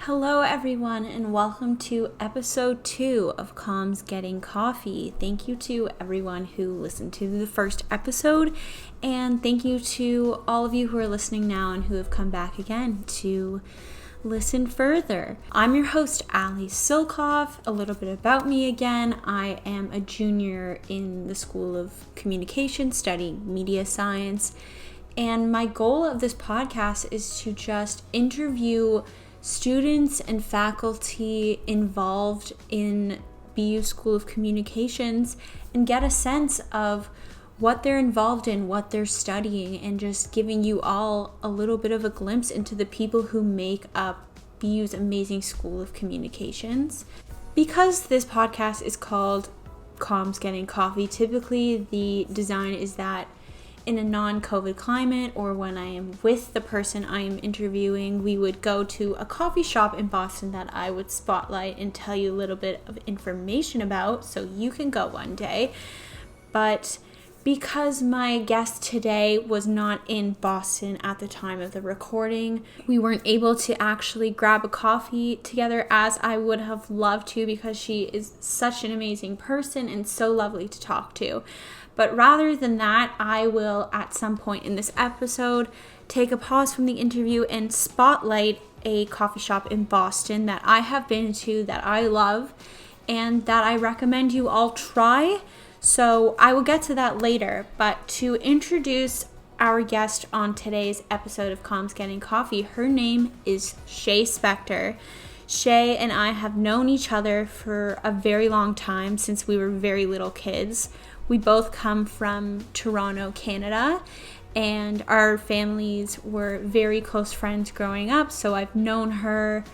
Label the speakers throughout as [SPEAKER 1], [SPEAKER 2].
[SPEAKER 1] Hello, everyone, and welcome to episode 2 of Com's Getting Coffee. Thank you to everyone who listened to the first episode, and thank you to all of you who are listening now and who have come back again to listen further. I'm your host, Allie Silcoff. A little bit about me again. I am a junior in the School of Communication studying media science, and my goal of this podcast is to just interview students and faculty involved in BU School of Communications and get a sense of what they're involved in, what they're studying, and just giving you all a little bit of a glimpse into the people who make up BU's amazing School of Communications. Because this podcast is called Com's Getting Coffee, typically the design is that in a non-COVID climate, or when I am with the person I am interviewing, we would go to a coffee shop in Boston that I would spotlight and tell you a little bit of information about so you can go one day. But because my guest today was not in Boston at the time of the recording, we weren't able to actually grab a coffee together as I would have loved to, because she is such an amazing person and so lovely to talk to. But rather than that, I will at some point in this episode take a pause from the interview and spotlight a coffee shop in Boston that I have been to, that I love, and that I recommend you all try. So I will get to that later, but to introduce our guest on today's episode of Com's Getting Coffee, her name is Shay Spector. Shay and I have known each other for a very long time, since we were very little kids. We both come from Toronto, Canada, and our families were very close friends growing up, so I've known her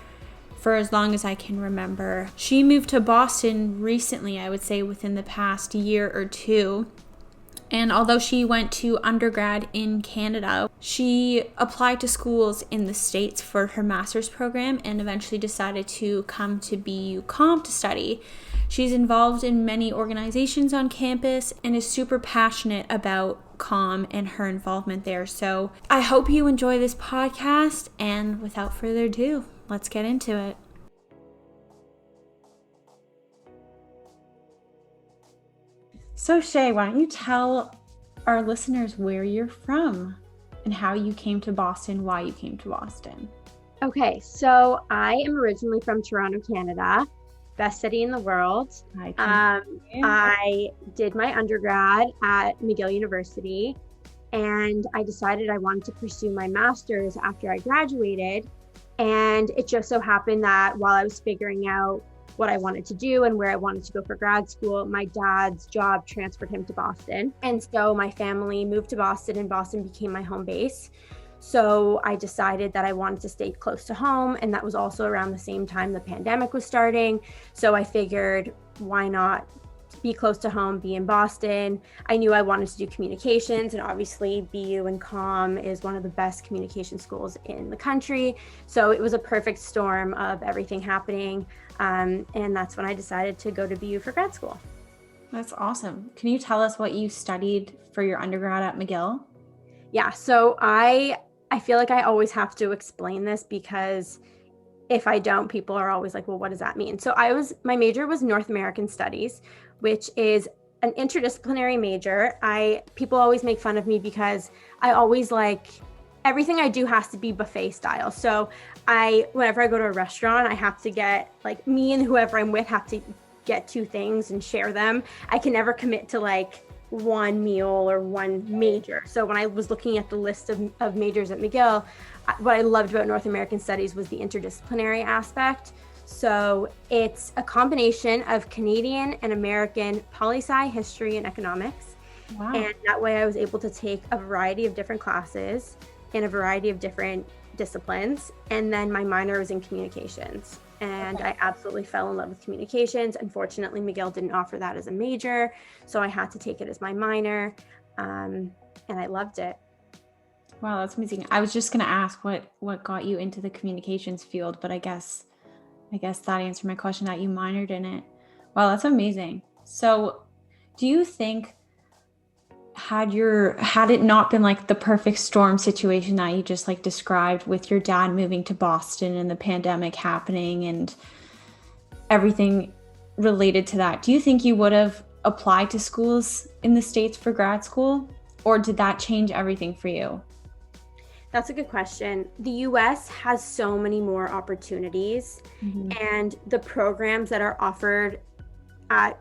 [SPEAKER 1] for as long as I can remember. She moved to Boston recently, I would say within the past year or two. And although she went to undergrad in Canada, she applied to schools in the States for her master's program and eventually decided to come to BU Comp to study. She's involved in many organizations on campus and is super passionate about Com and her involvement there. So I hope you enjoy this podcast, and without further ado, let's get into it. So Shay, why don't you tell our listeners where you're from and how you came to Boston, why you came to Boston?
[SPEAKER 2] Okay, so I am originally from Toronto, Canada, best city in the world. I did my undergrad at McGill University, and I decided I wanted to pursue my master's after I graduated. And it just so happened that while I was figuring out what I wanted to do and where I wanted to go for grad school, my dad's job transferred him to Boston. And so my family moved to Boston, and Boston became my home base. So I decided that I wanted to stay close to home, and that was also around the same time the pandemic was starting. So I figured, why not be close to home, be in Boston. I knew I wanted to do communications, and obviously BU and Com is one of the best communication schools in the country. So it was a perfect storm of everything happening. And that's when I decided to go to BU for grad school.
[SPEAKER 1] That's awesome. Can you tell us what you studied for your undergrad at McGill?
[SPEAKER 2] Yeah, so I feel like I always have to explain this, because if I don't, people are always like, well, what does that mean? So my major was North American Studies, which is an interdisciplinary major. People always make fun of me because I always everything I do has to be buffet style. So whenever I go to a restaurant, I have to get, me and whoever I'm with have to get 2 things and share them. I can never commit to one meal or one major. So when I was looking at the list of majors at McGill, what I loved about North American Studies was the interdisciplinary aspect. So it's a combination of Canadian and American poli-sci, history, and economics.
[SPEAKER 1] Wow.
[SPEAKER 2] And that way I was able to take a variety of different classes in a variety of different disciplines. And then my minor was in communications. And I absolutely fell in love with communications. Unfortunately, McGill didn't offer that as a major, so I had to take it as my minor, and I loved it.
[SPEAKER 1] Wow, that's amazing. I was just going to ask what got you into the communications field, but I guess that answered my question, that you minored in it. Wow, that's amazing. So do you think had it not been like the perfect storm situation that you just like described with your dad moving to Boston and the pandemic happening and everything related to that, do you think you would have applied to schools in the States for grad school, or did that change everything for you?
[SPEAKER 2] That's a good question. The US has so many more opportunities, and the programs that are offered at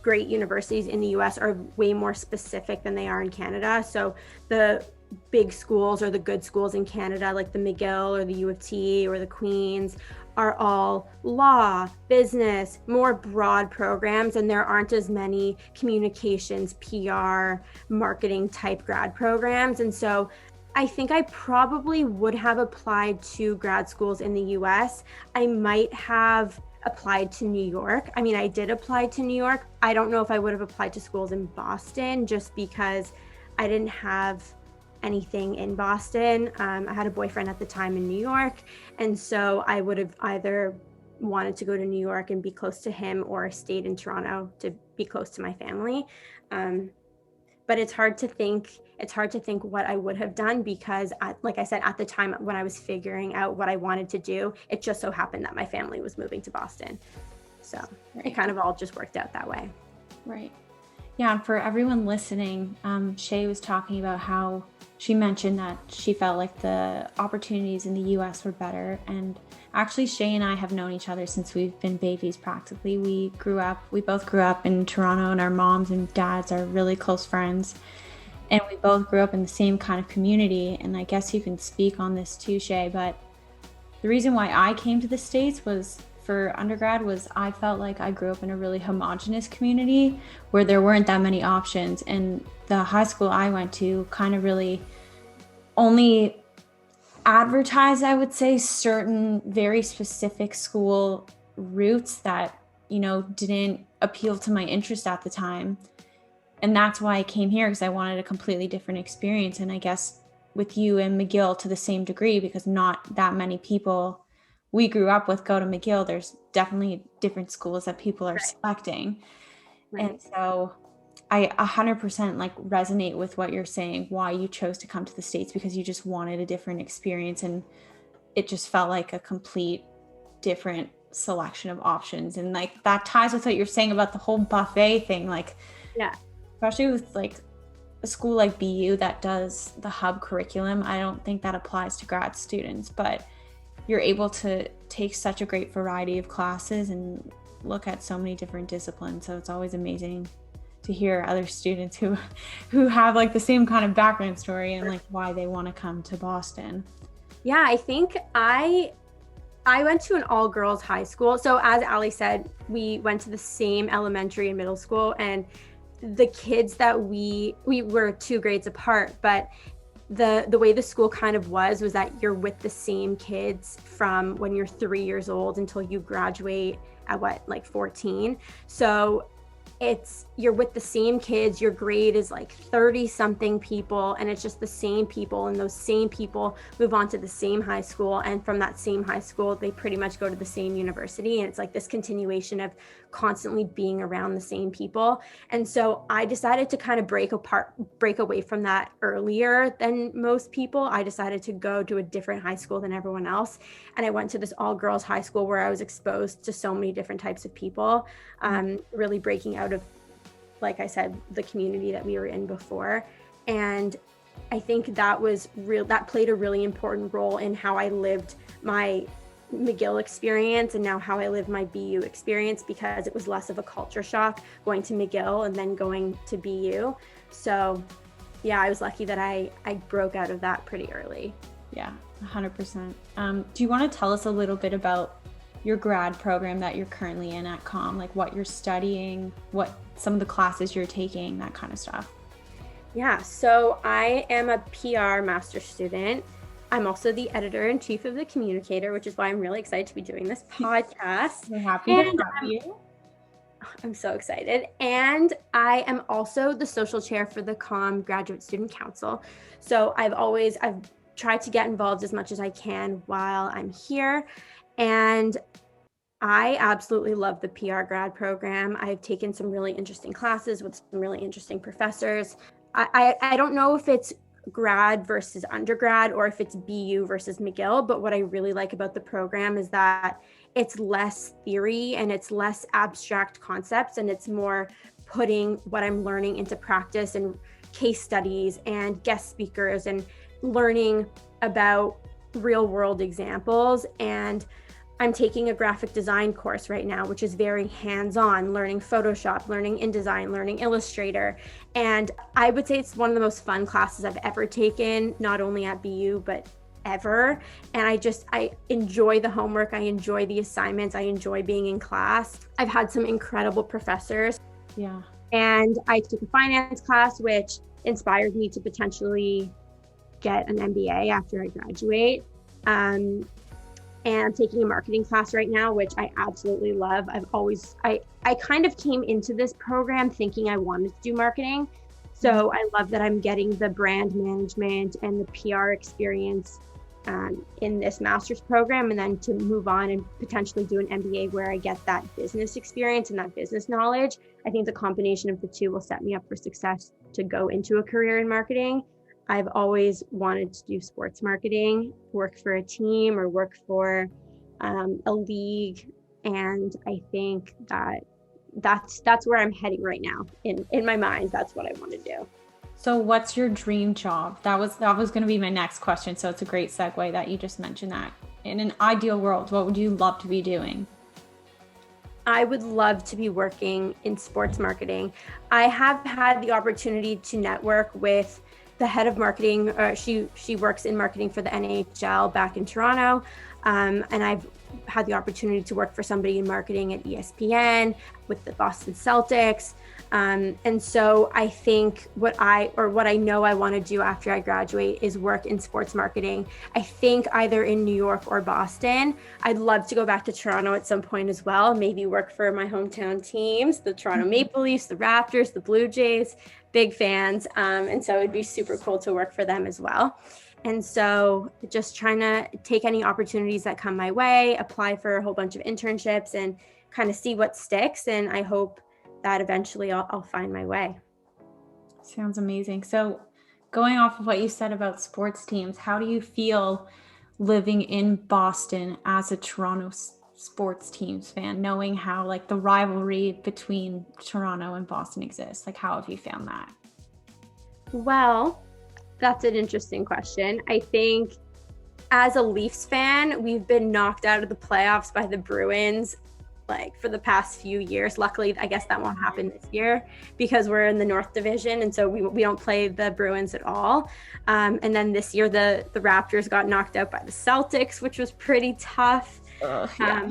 [SPEAKER 2] great universities in the US are way more specific than they are in Canada. So the big schools or the good schools in Canada, like the McGill or the U of T or the Queens, are all law, business, more broad programs, and there aren't as many communications, PR, marketing type grad programs. And so I think I probably would have applied to grad schools in the US. I might have applied to New York. I mean, I did apply to New York. I don't know if I would have applied to schools in Boston just because I didn't have anything in Boston. I had a boyfriend at the time in New York. And so I would have either wanted to go to New York and be close to him or stayed in Toronto to be close to my family. But it's hard to think what I would have done because like I said, at the time when I was figuring out what I wanted to do, it just so happened that my family was moving to Boston. So It kind of all just worked out that way.
[SPEAKER 1] Right. Yeah. And for everyone listening, Shay was talking about how she mentioned that she felt like the opportunities in the US were better. And actually, Shay and I have known each other since we've been babies practically. We both grew up in Toronto, and our moms and dads are really close friends. And we both grew up in the same kind of community. And I guess you can speak on this too, Shay, but the reason why I came to the States was for undergrad was I felt like I grew up in a really homogenous community where there weren't that many options. And the high school I went to kind of really only advertised, I would say, certain very specific school routes that, didn't appeal to my interest at the time. And that's why I came here, because I wanted a completely different experience. And I guess with you and McGill to the same degree, because not that many people we grew up with go to McGill. There's definitely different schools that people are selecting. Right. And so I 100% like resonate with what you're saying, why you chose to come to the States, because you just wanted a different experience. And it just felt like a complete different selection of options. And like that ties with what you're saying about the whole buffet thing. Like,
[SPEAKER 2] yeah,
[SPEAKER 1] especially with like a school like BU that does the hub curriculum, I don't think that applies to grad students, but you're able to take such a great variety of classes and look at so many different disciplines. So it's always amazing to hear other students who have like the same kind of background story and like why they want to come to Boston.
[SPEAKER 2] Yeah, I think I went to an all-girls high school. So as Allie said, we went to the same elementary and middle school, and the kids that we were 2 grades apart, but the way the school kind of was that you're with the same kids from when you're 3 years old until you graduate at 14. So you're with the same kids, your grade is like 30 something people, and it's just the same people, and those same people move on to the same high school, and from that same high school they pretty much go to the same university, and it's like this continuation of constantly being around the same people. And so I decided to kind of break away from that earlier than most people. I decided to go to a different high school than everyone else, and I went to this all-girls high school where I was exposed to so many different types of people, really breaking out of, like I said, the community that we were in before. And I think that played a really important role in how I lived my McGill experience and now how I live my BU experience, because it was less of a culture shock going to McGill and then going to BU. So yeah, I was lucky that I broke out of that pretty early.
[SPEAKER 1] Yeah, 100%. Do you want to tell us a little bit about your grad program that you're currently in at Com, like what you're studying, what some of the classes you're taking, that kind of stuff?
[SPEAKER 2] Yeah, so I am a PR master's student. I'm also the editor-in-chief of the COMmunicator, which is why I'm really excited to be doing this podcast.
[SPEAKER 1] We're happy to have you.
[SPEAKER 2] I'm so excited. And I am also the social chair for the Com Graduate Student Council. So I've tried to get involved as much as I can while I'm here. And I absolutely love the PR grad program. I've taken some really interesting classes with some really interesting professors. I don't know if it's grad versus undergrad or if it's BU versus McGill, but what I really like about the program is that it's less theory and it's less abstract concepts, and it's more putting what I'm learning into practice and case studies and guest speakers and learning about real world examples. And I'm taking a graphic design course right now, which is very hands-on, learning Photoshop, learning InDesign, learning Illustrator. And I would say it's one of the most fun classes I've ever taken, not only at BU, but ever. And I enjoy the homework. I enjoy the assignments. I enjoy being in class. I've had some incredible professors.
[SPEAKER 1] Yeah.
[SPEAKER 2] And I took a finance class, which inspired me to potentially get an MBA after I graduate. And I'm taking a marketing class right now, which I absolutely love. I kind of came into this program thinking I wanted to do marketing. So I love that I'm getting the brand management and the PR experience in this master's program, and then to move on and potentially do an MBA where I get that business experience and that business knowledge. I think the combination of the two will set me up for success to go into a career in marketing. I've always wanted to do sports marketing, work for a team or work for a league. And I think that's where I'm heading right now. In my mind, that's what I want to do.
[SPEAKER 1] So what's your dream job? That was going to be my next question. So it's a great segue that you just mentioned that. In an ideal world, what would you love to be doing?
[SPEAKER 2] I would love to be working in sports marketing. I have had the opportunity to network with the head of marketing. She works in marketing for the NHL back in Toronto. And I've had the opportunity to work for somebody in marketing at ESPN with the Boston Celtics. And so I think what I know I want to do after I graduate is work in sports marketing. I think either in New York or Boston. I'd love to go back to Toronto at some point as well, maybe work for my hometown teams, the Toronto Maple Leafs, the Raptors, the Blue Jays, big fans. And so it'd be super cool to work for them as well. And so just trying to take any opportunities that come my way, apply for a whole bunch of internships and kind of see what sticks. And I hope that eventually I'll find my way.
[SPEAKER 1] Sounds amazing. So going off of what you said about sports teams, how do you feel living in Boston as a Toronto sports teams fan, knowing how like the rivalry between Toronto and Boston exists? Like, how have you found that?
[SPEAKER 2] Well, that's an interesting question. I think as a Leafs fan, we've been knocked out of the playoffs by the Bruins like for the past few years. Luckily, I guess that won't happen this year because we're in the North Division, and so we don't play the Bruins at all. And then this year, the Raptors got knocked out by the Celtics, which was pretty tough.
[SPEAKER 1] Yeah.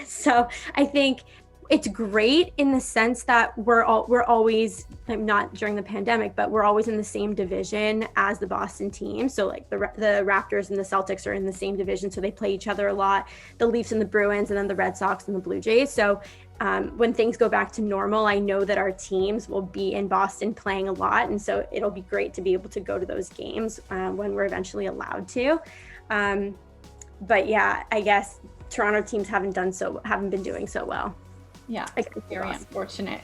[SPEAKER 2] So I think it's great in the sense that we're always, not during the pandemic, but we're always in the same division as the Boston team. So like the Raptors and the Celtics are in the same division, so they play each other a lot. The Leafs and the Bruins, and then the Red Sox and the Blue Jays. So when things go back to normal, I know that our teams will be in Boston playing a lot, and so it'll be great to be able to go to those games when we're eventually allowed to. But yeah, I guess Toronto teams haven't been doing so well.
[SPEAKER 1] Yeah, very unfortunate.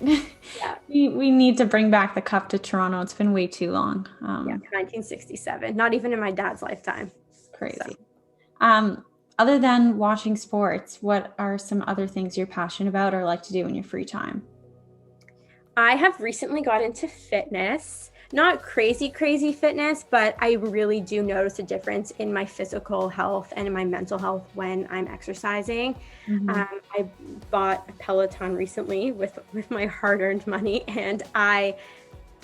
[SPEAKER 2] Yeah.
[SPEAKER 1] We need to bring back the cup to Toronto. It's been way too long.
[SPEAKER 2] 1967, not even in my dad's lifetime.
[SPEAKER 1] Crazy. So. Other than watching sports, what are some other things you're passionate about or like to do in your free time?
[SPEAKER 2] I have recently got into fitness. Not crazy fitness, but I really do notice a difference in my physical health and in my mental health when I'm exercising. Mm-hmm. I bought a Peloton recently with my hard-earned money, and I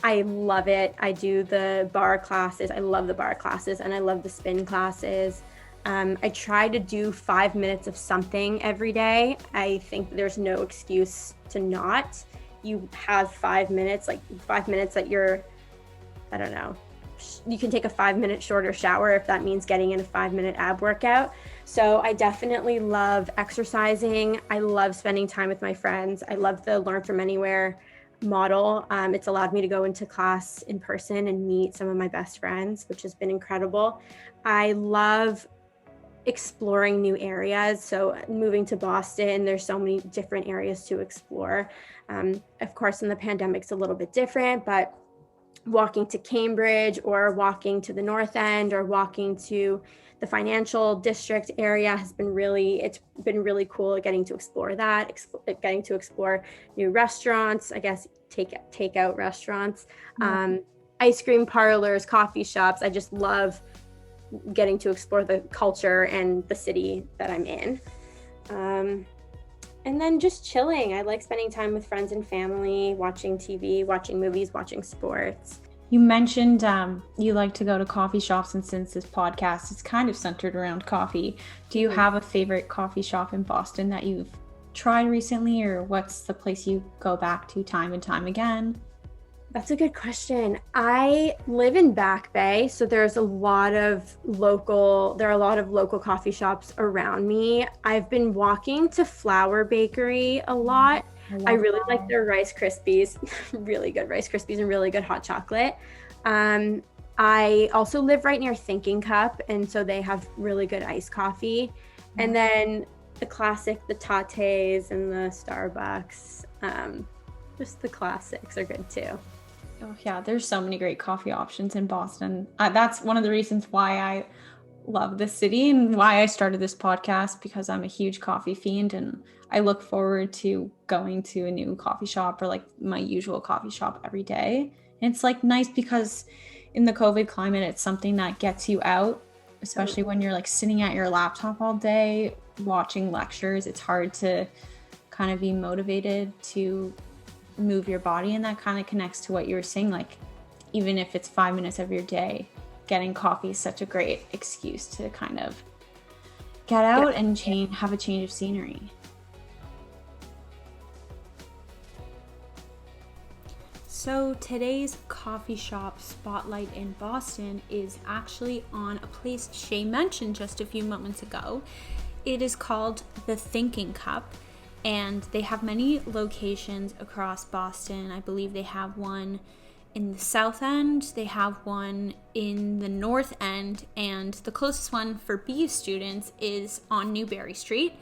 [SPEAKER 2] love it. I do the bar classes. I love the bar classes, and I love the spin classes. I try to do 5 minutes of something every day. I think there's no excuse to not. You have 5 minutes, like 5 minutes that you're, I don't know, you can take a 5 minute shorter shower if that means getting in a 5 minute ab workout. So I definitely love exercising. I love spending time with my friends. I love the Learn from Anywhere model. It's allowed me to go into class in person and meet some of my best friends, which has been incredible. I love exploring new areas. So moving to Boston, there's so many different areas to explore. Of course, in the pandemic, it's a little bit different, but walking to Cambridge or walking to the North End or walking to the financial district area it's been really cool getting to explore that, getting to explore new restaurants, I guess takeout restaurants, ice cream parlors, coffee shops. I just love getting to explore the culture and the city that I'm in. And then just chilling. I like spending time with friends and family, watching TV, watching movies, watching sports.
[SPEAKER 1] You mentioned you like to go to coffee shops, and since this podcast is kind of centered around coffee, do you have a favorite coffee shop in Boston that you've tried recently, or what's the place you go back to time and time again?
[SPEAKER 2] That's a good question. I live in Back Bay, so there are a lot of local coffee shops around me. I've been walking to Flower Bakery a lot. I really like their Rice Krispies, really good Rice Krispies and really good hot chocolate. I also live right near Thinking Cup, and so they have really good iced coffee. And then the classic, the Tates and the Starbucks, just the classics are good too.
[SPEAKER 1] Oh yeah, there's so many great coffee options in Boston. That's one of the reasons why I love this city and why I started this podcast, because I'm a huge coffee fiend and I look forward to going to a new coffee shop or like my usual coffee shop every day. And it's like nice because in the COVID climate, it's something that gets you out, especially when you're like sitting at your laptop all day watching lectures. It's hard to kind of be motivated to move your body, and that kind of connects to what you were saying, like even if it's 5 minutes of your day, getting coffee is such a great excuse to kind of get out and have a change of scenery. So today's coffee shop spotlight in Boston is actually on a place Shay mentioned just a few moments ago. It is called the Thinking Cup, and they have many locations across Boston. I believe they have one in the South End, they have one in the North End, and the closest one for BU students is on Newberry Street.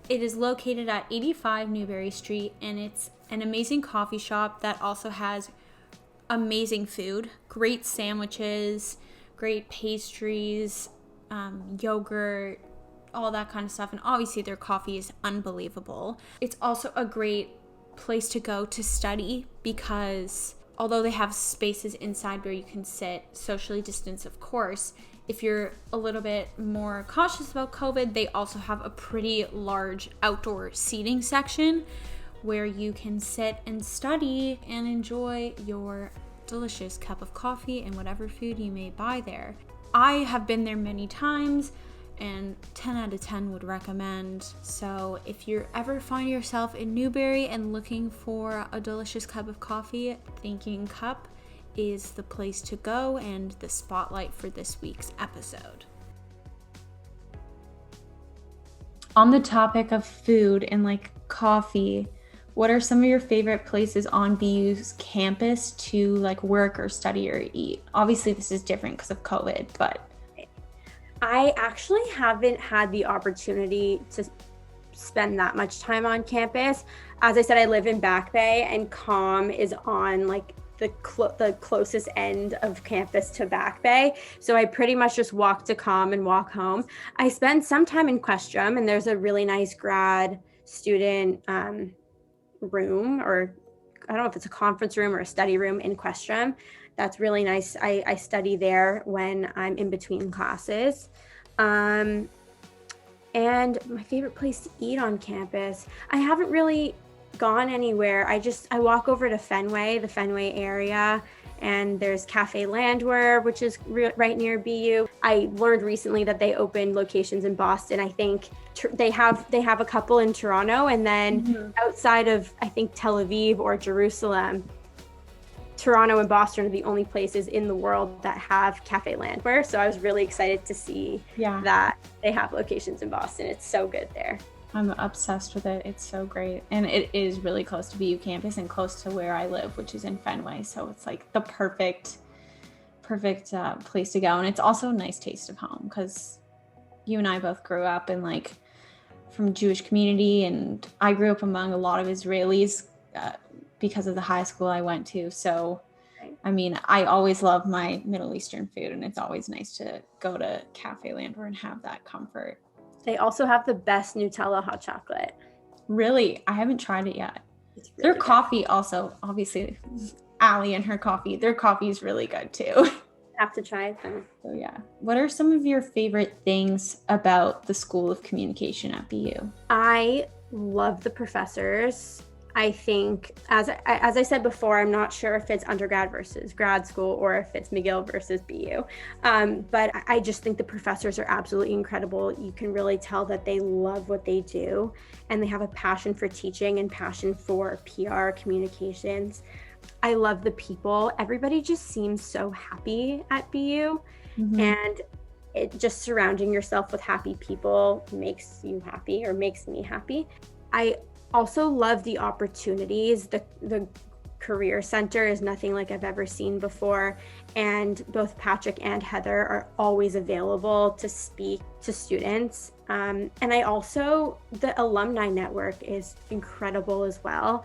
[SPEAKER 1] It is located at 85 Newberry Street, and it's an amazing coffee shop that also has amazing food, great sandwiches, great pastries, yogurt, all that kind of stuff. And obviously their coffee is unbelievable. It's also a great place to go to study because although they have spaces inside where you can sit, socially distanced, of course, if you're a little bit more cautious about COVID, they also have a pretty large outdoor seating section where you can sit and study and enjoy your delicious cup of coffee and whatever food you may buy there. I have been there many times and 10 out of 10 would recommend. So if you ever find yourself in Newberry and looking for a delicious cup of coffee, Thinking Cup is the place to go and the spotlight for this week's episode. On the topic of food and like coffee, what are some of your favorite places on BU's campus to like work or study or eat? Obviously this is different because of COVID, but
[SPEAKER 2] I actually haven't had the opportunity to spend that much time on campus. As I said, I live in Back Bay, and Com is on like the closest end of campus to Back Bay. So I pretty much just walk to Com and walk home. I spend some time in Questrom, and there's a really nice grad student room, or I don't know if it's a conference room or a study room in Questrom. That's really nice. I study there when I'm in between classes. And my favorite place to eat on campus, I haven't really gone anywhere. I walk over to Fenway, the Fenway area, and there's Cafe Landwehr, which is right near BU. I learned recently that they opened locations in Boston. I think they have a couple in Toronto, and then outside of, I think, Tel Aviv or Jerusalem, Toronto and Boston are the only places in the world that have Cafe Landwehr. So I was really excited to see that they have locations in Boston. It's so good there.
[SPEAKER 1] I'm obsessed with it. It's so great. And it is really close to BU campus and close to where I live, which is in Fenway. So it's like the perfect place to go. And it's also a nice taste of home because you and I both grew up in like from Jewish community, and I grew up among a lot of Israelis because of the high school I went to. So I mean, I always love my Middle Eastern food, and it's always nice to go to Cafe Landor and have that comfort.
[SPEAKER 2] They also have the best Nutella hot chocolate.
[SPEAKER 1] Really? I haven't tried it yet.
[SPEAKER 2] It's
[SPEAKER 1] Their
[SPEAKER 2] really good.
[SPEAKER 1] coffee also, obviously, Allie and her coffee, their coffee is really good too.
[SPEAKER 2] Have to try it then.
[SPEAKER 1] So yeah. What are some of your favorite things about the School of Communication at BU?
[SPEAKER 2] I love the professors. I think, as I said before, I'm not sure if it's undergrad versus grad school or if it's McGill versus BU. But I just think the professors are absolutely incredible. You can really tell that they love what they do, and they have a passion for teaching and passion for PR communications. I love the people. Everybody just seems so happy at BU, and it just surrounding yourself with happy people makes you happy, or makes me happy. I also love the opportunities. The career center is nothing like I've ever seen before, and both Patrick and Heather are always available to speak to students. And I also, the alumni network is incredible as well.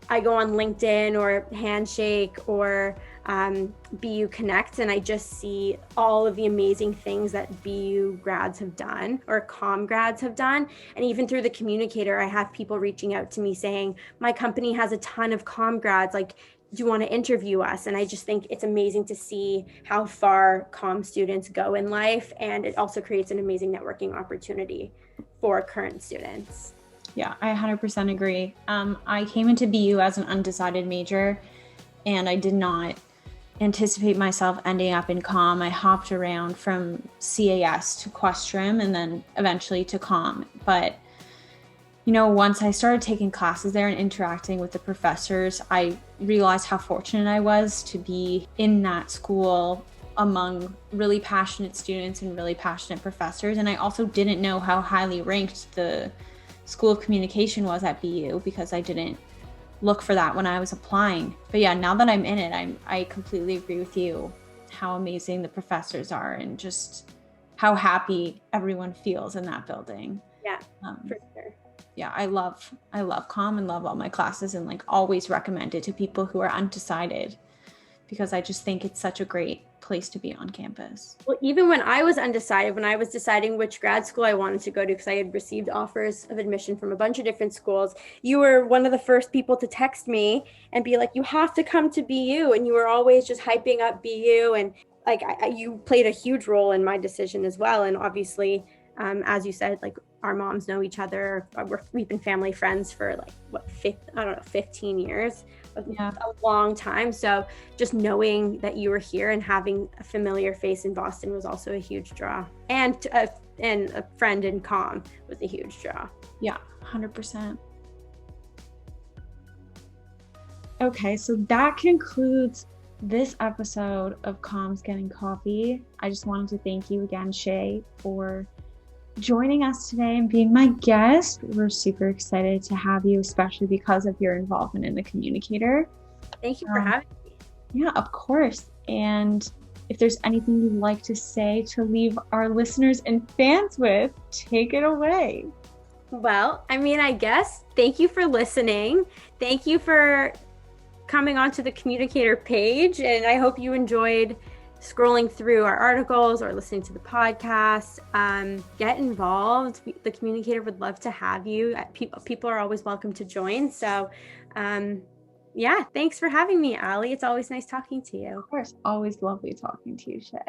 [SPEAKER 2] I go on LinkedIn or Handshake or BU Connect, and I just see all of the amazing things that BU grads have done, or Com grads have done. And even through the COMmunicator, I have people reaching out to me saying, my company has a ton of Com grads, like, do you want to interview us? And I just think it's amazing to see how far Com students go in life. And it also creates an amazing networking opportunity for current students.
[SPEAKER 1] Yeah, I 100% agree. I came into BU as an undecided major, and I did not anticipate myself ending up in Com. I hopped around from CAS to Questrom and then eventually to Com. But, you know, once I started taking classes there and interacting with the professors, I realized how fortunate I was to be in that school among really passionate students and really passionate professors. And I also didn't know how highly ranked the School of Communication was at BU, because I didn't look for that when I was applying. But yeah, now that I'm in it, I completely agree with you how amazing the professors are and just how happy everyone feels in that building.
[SPEAKER 2] Yeah, for sure.
[SPEAKER 1] Yeah, I love Com and love all my classes, and like always recommend it to people who are undecided, because I just think it's such a great place to be on campus.
[SPEAKER 2] Well, even when I was undecided, when I was deciding which grad school I wanted to go to, because I had received offers of admission from a bunch of different schools, you were one of the first people to text me and be like, you have to come to BU. And you were always just hyping up BU. And like, you played a huge role in my decision as well. And obviously, as you said, like, our moms know each other. We've been family friends for like 15 years, a long time. So just knowing that you were here and having a familiar face in Boston was also a huge draw. And a friend in Com was a huge draw.
[SPEAKER 1] Yeah, 100%. Okay, so that concludes this episode of Com's Getting Coffee. I just wanted to thank you again, Shay, for joining us today and being my guest. We're super excited to have you, especially because of your involvement in the COMmunicator.
[SPEAKER 2] Thank you for having me.
[SPEAKER 1] Yeah, of course. And if there's anything you'd like to say to leave our listeners and fans with, take it away.
[SPEAKER 2] Well, I mean, I guess thank you for listening. Thank you for coming onto the COMmunicator page, and I hope you enjoyed scrolling through our articles or listening to the podcast. Get involved. The COMmunicator would love to have you. People are always welcome to join. So yeah, thanks for having me, Allie. It's always nice talking to you.
[SPEAKER 1] Of course, always lovely talking to you, Shay.